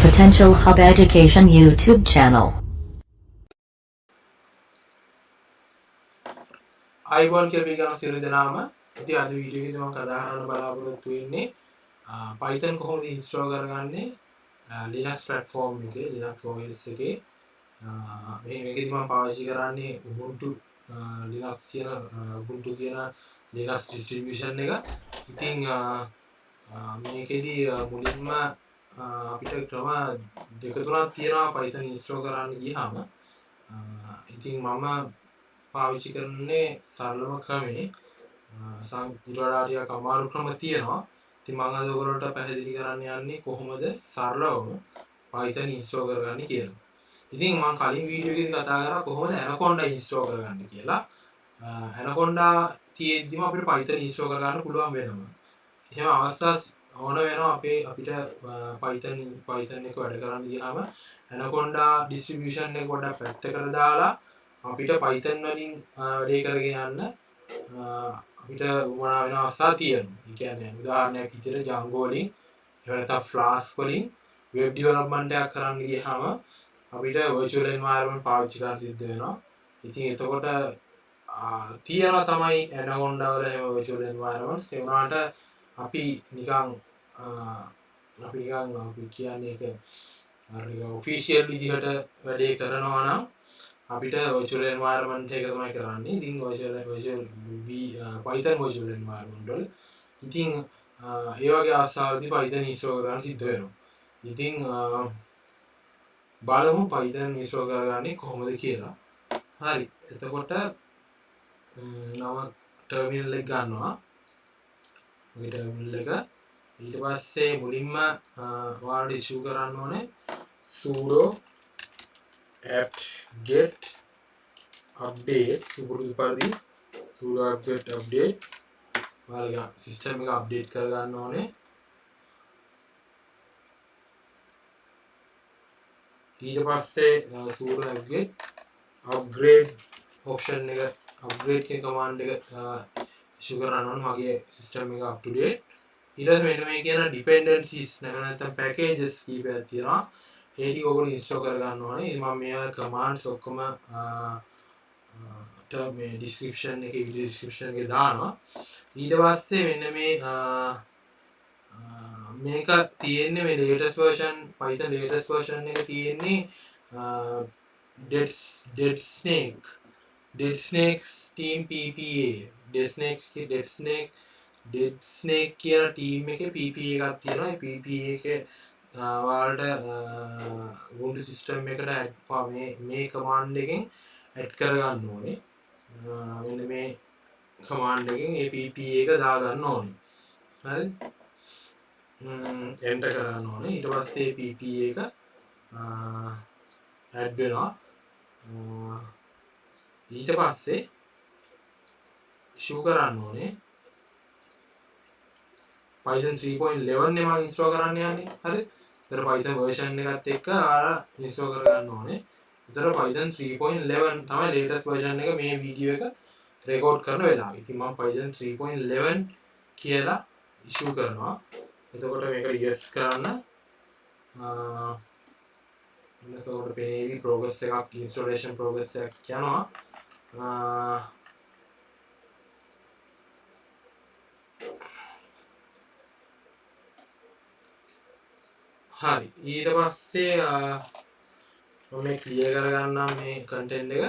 Potential Hub Education YouTube channel. අයිබෝන් කියලා ගන්න සියලු දෙනාම ඉතින් අද වීඩියෝ එකේදී මම කතා කරන්න බලාපොරොත්තු වෙන්නේ Python කොහොමද ඉන්ස්ටෝල් කරගන්නේ Linux platform එකේ Linux OS එකේ මේකෙදි මම පාවිච්චි කරන්නේ Ubuntu Linux කියන Ubuntu කියන Linux distribution එක. ඉතින් මේකෙදි මුලින්ම අපිට ක්‍රම දෙක තුනක් තියෙනවා Python ඉන්ස්ටෝල් කරන්න ගියාම. ඉතින් මම පාවිච්චි කරන්නේ සරලම ක්‍රමේ ඊට වඩා ටිකක් අමාරු ක්‍රම තියෙනවා. ඉතින් මම අද ඔයගොල්ලන්ට පැහැදිලි කරන්න යන්නේ කොහොමද සරලවම Python ඉන්ස්ටෝල් කරගන්නේ කියලා. ඉතින් මම කලින් වීඩියෝ එකේදී කතා කරා කොහොමද Anaconda ඉන්ස්ටෝල් කරගන්නේ කියලා. Anaconda තියෙද්දිම අපිට Python ඉන්ස්ටෝල් කරගන්න පුළුවන් වෙනවා. එහෙම අවස්ථා ඕන වෙනවා අපිට Python එක වැඩ කරන්න ගියාම Anaconda distribution එක පොඩ්ඩක් පැත්තකට දාලා අපිට Python වලින් වැඩේ කරගෙන යන්න අපිට උවමනා වෙන අවස්ථා තියෙනවා. ඒ කියන්නේ උදාහරණයක් විදිහට Django වලින් එහෙම නැත්නම් Flask වලින් web development එකක් කරන්න ගියාම අපිට virtual environment පාවිච්චි කරන්න සිද්ධ වෙනවා. ඉතින් එතකොට තියෙනවා තමයි Anaconda වල එහෙම virtual environments. ඒ වුණාට අපි නිකන් අපි කියන්නේ ඒක ඔෆිෂියල් විදිහට වැඩේ කරනවා නම් අපිට virtual environment එක තමයි කරන්නේ. ඉතින් Python virtual environment වල ඉතින් ඒ වගේ අවස්ථාවලදී Python ඉන්ස්ටෝල් කරන්න සිද්ධ වෙනවා. ඉතින් බලමු Python ඉන්ස්ටෝල් කරගන්නේ කොහොමද කියලා. හරි. එතකොට නම ටර්මිනල් එක ගන්නවා. මේ ටර්මිනල් එක ඊට පස්සේ මුලින්ම ඔයාලට ඉෂුව කරන්න ඕනේ sudo apt-get update සුපුරුදු පරිදි sudo apt-get update ඔයාලගේ සිස්ටම් එක අප්ඩේට් කරගන්න ඕනේ. ඊට පස්සේ sudo apt-get upgrade option එක upgrade කියන command එක ඉෂුව කරන්න ඕනේ මගේ සිස්ටම් එක up to date. ඊට පස්සේ මෙන්න මේ කියන dependencies නැත්නම් packages කීපයක් තියෙනවා. ඒ ටික ඔයගොල්ලෝ ඉන්ස්ටෝල් කරගන්න ඕනේ. මම මේ කමාන්ඩ්ස් ඔක්කොම මේ description එකේ video description එකේ දානවා. ඊට පස්සේ මෙන්න මේ මේක තියෙන්නේ මේ latest version Python latest version එක තියෙන්නේ deadsnakes team ppa deadsnake කියන team එකේ ppa එකක් තියෙනවා. ඒ ppa එකේ ඔයාලට Ubuntu system එකට මේ command එකෙන් add කරගන්න ඕනේ. මෙන්න මේ command එකෙන් ඒ ppa එක දාගන්න ඕනේ. හරි. enter කරගන්න ඕනේ. ඊට පස්සේ ppa එක add වෙනවා. ඊට පස්සේ issue කරන්න ඕනේ Python 3.11 නේ මම ඉන්ස්ටෝල් කරන්න යන්නේ. හරි. ඒතර Python version එකත් එක්ක ආලා ඉන්ස්ටෝල් කරගන්න ඕනේ. ඒතර Python 3.11 තමයි latest version එක මේ වීඩියෝ එක රෙකෝඩ් කරන වෙලාව. ඉතින් මම Python 3.11 කියලා ඉෂුව කරනවා. එතකොට මේක yes කරන්න එතකොට පේනේවි progress එකක් installation progress එකක් යනවා. හරි. ඊට පස්සේ මම මේ ක්ලියර් කරගන්නම් මේ content එක.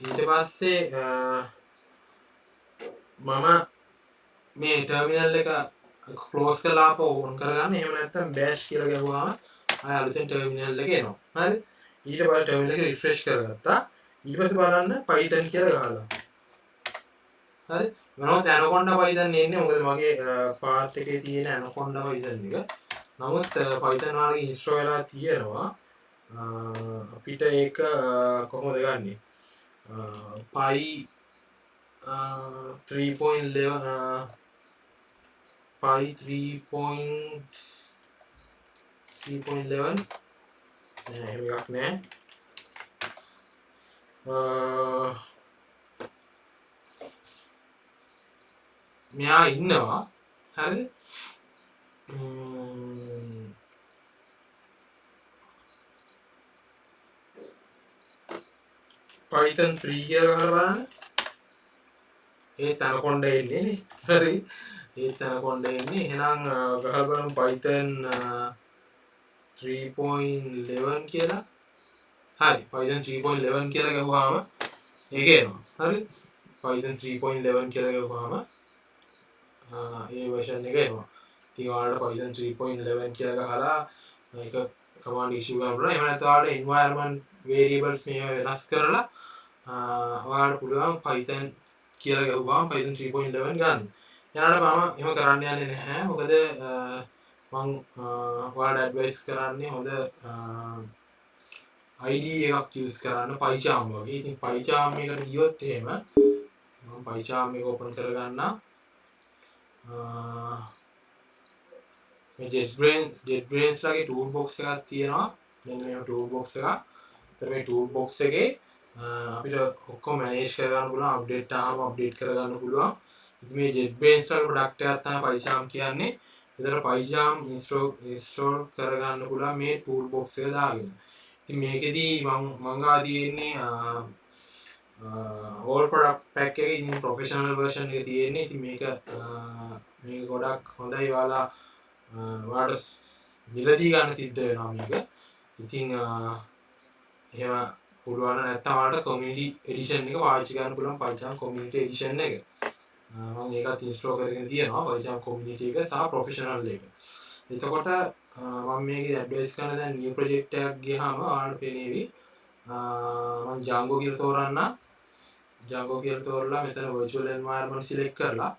ඊට පස්සේ මම මේ terminal එක close කරලා ආපහු on කරගන්න. එහෙම නැත්නම් bash කියලා ගහුවාම ආය අලුතෙන් terminal එක එනවා. හරි. ඊට පස්සේ terminal එක refresh කරගත්තා. ඊට පස්සේ බලන්න Python කියලා ගහලා. හරි. මොනවද Anaconda Python එන්නේ? මොකද මගේ path එකේ තියෙන Anaconda Python එක. නමුත් Python වලගේ ඉන්ස්ටෝල් වෙලා තියෙනවා. අපිට ඒක කොහොමද ගන්නෙ? py 3.11 py 3.11 නෑ එහෙම එකක් නෑ. මෙයා ඉන්නවා. හරිද? Python 3 කියලා ගහලා බලන්න. ඒත් අර කොණ්ඩේ එන්නේ නේ. හරි. ඒත් අර කොණ්ඩේ එන්නේ. එහෙනම් ගහලා බලමු Python 3.11 කියලා. හරි. Python 3.11 කියලා ගහුවාම ඒක එනවා. හරි. Python 3.11 කියලා ගහුවාම ඒ version එක එනවා. ඉතින් ඔයාලට Python 3.11 කියලා ගහලා මේක command issue කරන්න පුළුවන්. එහෙම නැත්නම් ඔයාලට environment variables මේවා වෙනස් කරලා ඔයාලට පුළුවන් Python කියලා ගහුවාම Python 3.11 ගන්න. එයාලට මම එහෙම කරන්න යන්නේ නැහැ. මොකද මම ඔයාලට advice කරන්නේ හොඳ IDE එකක් use කරන්න PyCharm වගේ. ඉතින් PyCharm එකට ගියොත් එහෙම මම PyCharm එක open කරගන්නම්. මේ JetBrains ලගේ toolbox එකක් තියෙනවා. මෙන්න මේ toolbox එක. ඒතර මේ toolbox එකේ අපිට ඔක්කොම manage කරගන්න පුළුවන්, update ආවම update කරගන්න පුළුවන්. ඉතින් මේ JetBrains ලගේ product එකක් තමයි PyCharm කියන්නේ. ඒතර PyCharm install කරගන්න පුළුවන් මේ toolbox එක දාගෙන. ඉතින් මේකෙදි මම ගා තියෙන්නේ all product pack එකේ ඉතින් professional version එක තියෙන්නේ. ඉතින් මේක ගොඩක් හොඳයි. ඔයාලට මිලදී ගන්න සිද්ධ වෙනවා මේක. ඉතින් එහෙම පුළුවන් නැත්නම් ඔයාලට community edition එක පාවිච්චි කරන්න පුළුවන් PyCharm community edition එක. මම ඒකත් install කරගෙන තියෙනවා PyCharm community එක සහ professional එක. එතකොට මම මේකේ advice කරන දැන් new project එකක් ගියාම ඔයාලට පේනේවි මම Django කියලා තෝරන්න. Django කියලා තෝරලා මෙතන virtual environment select කරලා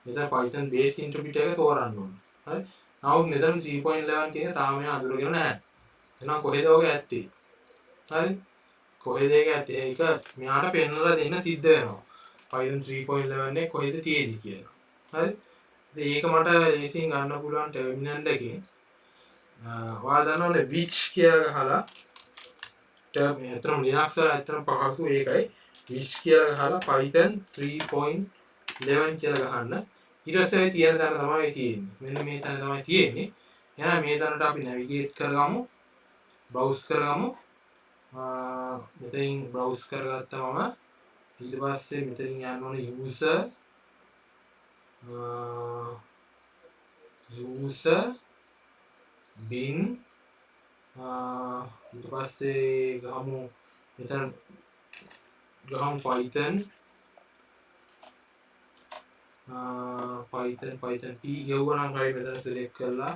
මෙතන Python base interpreter එක තෝරන්න ඕනේ. හරි. නමුත් මෙතන 3.11 කියන තාම එයා අඳුරගෙන නැහැ. එහෙනම් කොහෙද ඔක ඇත්තේ? හරි. කොහෙද ඒක ඇත්තේ? ඒක මෙයාට පෙන්වලා දෙන්න සිද්ධ වෙනවා. Python 3.11 එක කොහෙද තියෙන්නේ කියලා. හරි. ඉතින් ඒක මට ලේසියෙන් ගන්න පුළුවන් ටර්මිනල් එකකින්. ඔයාලා දන්නවනේ which කියලා ගහලා ඇත්තටම Linux වල ඇත්තටම පහසු ඒකයි. which කියලා ගහලා Python 3.11 කියලා ගහන්න. ඊට පස්සේ තියෙන තැන තමයි තියෙන්නේ. මෙන්න මේ තැන තමයි තියෙන්නේ. එහෙනම් මේ තැනට අපි navigate කරගමු. browse කරගමු. මෙතනින් browse කරගත්තම ඊට පස්සේ මෙතනින් යන්න ඕනේ user bin ඊට පස්සේ ගමු මෙතන ගහමු Python Python p ගෙවුවා නම් හරි මෙතන select කරලා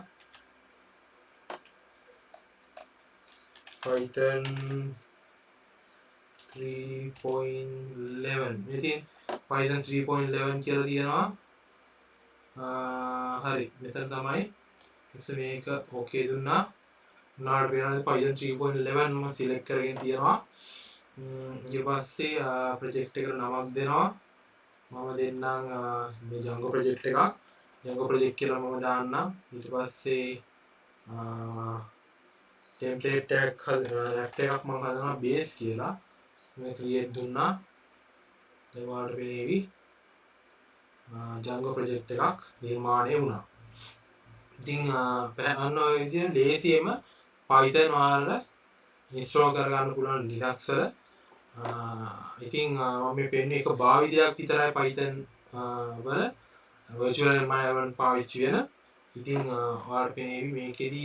Python 3.11 මෙතන Python 3.11 කියලා තියෙනවා. හරි මෙතන තමයි මේක okay දුන්නා. උනාට වෙනද Python 3.11 මම select කරගෙන තියෙනවා. ඊට පස්සේ project එකට නමක් දෙනවා. මම දෙන්නම් මේ Django project එකක්. Django project කියලා මම දාන්නම්. ඊට පස්සේ template එකක් මම හදනවා base කියලා. මේ create දුන්නා. දැන් ඔයාලට පේනේවි Django project එකක් නිර්මාණය වුණා. ඉතින් අන්න ඔය විදිහට ලේසියෙන්ම Python ඔයාලට install කරගන්න පුළුවන් Linux වල. ඉතින් මම මේ පෙන්නේ එක භාවිතයක් විතරයි Python වල virtual environment පාවිච්චි වෙන. ඉතින් ඔයාලට පේනේවි මේකෙදි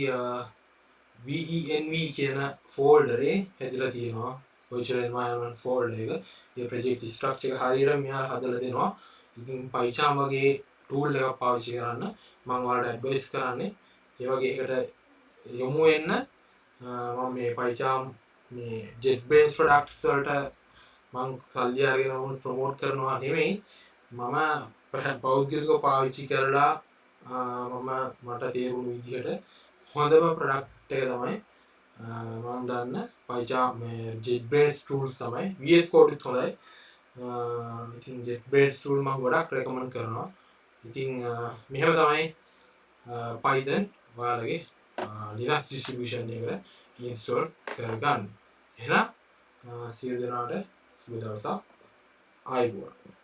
venv කියන folder එකේ හැදිලා තියෙනවා virtual environment folder එක. ඒ project structure එක හරියට මෙයා හදලා දෙනවා. ඉතින් PyCharm වගේ tool එකක් පාවිච්චි කරන්න මම ඔයාලට advice කරන්නේ ඒ වගේ එකට යොමු වෙන්න. මම මේ PyCharm මේ JetBrains products වලට මම සල්ලි අරගෙන ප්‍රොමෝට් කරනවා නෙමෙයි. මම පෞද්ගලිකව පාවිච්චි කරලා මට තේරුණු විදිහට හොඳම product එක තමයි මම දන්න PyCharm මේ JetBrains tools තමයි. VS Code උත් හොඳයි. ඉතින් JetBrains tool මම ගොඩක් recommend කරනවා. ඉතින් මෙහෙම තමයි Python ඔයාලගේ Linux distribution එකට install කරගන්න. එහෙනම් සියලු දෙනාට සුබ දවසක්. ආයුබෝවන්.